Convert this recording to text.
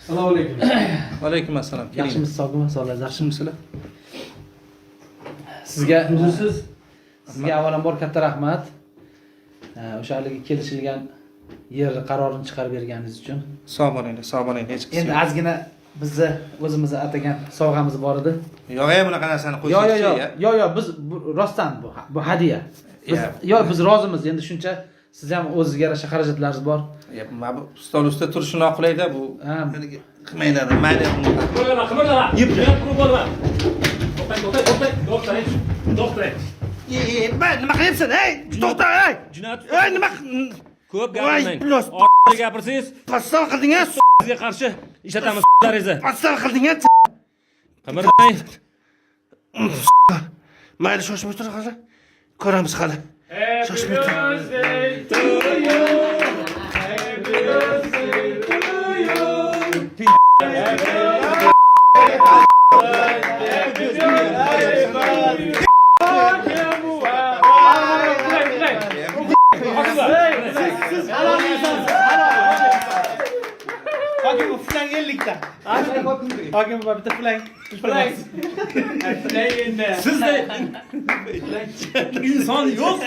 Assalomu alaykum. Alaykum assalom. Yaxshimisiz, sog'mi? Sog'lar, Yaxshimisizlar? Sizga Uzrsiz. sizga avvalambor katta rahmat. O'sha haligi kelishilgan yer qarorini chiqarib berganingiz uchun. Sog' bo'linglar, sog' bo'linglar. Hech Endi qilsin. ozgina bizni o'zimizni atagan sovg'amiz bor edi. Yo'q, bunaqa narsani Yo, biz rostdan bu hadiya. Biz rozimiz. Endi shuncha siz ham o'zingizga yarasha xarajatlaringiz bor. Mana bu stol ustida turishi noqulayda bu. Qilmaylar, mayli. Qimirlama. Yeb bo'lma. To'xtang. Nima qilyapsan, ey? To'xta, ey! Jinoyat. Ey, nima? Ko'p gapirmang. Bilos. Gapirsangiz, Pastal qilding-a? sizga qarshi ishlatamiz laringizni. Pastal qilding-a? Qimirlamang. Mayli, shoshmay tur hali. Ko'ramiz hali. Shoshmay tur. Hokim flang 50 ta. Hokim bitta flang. Sizda inson yo'q.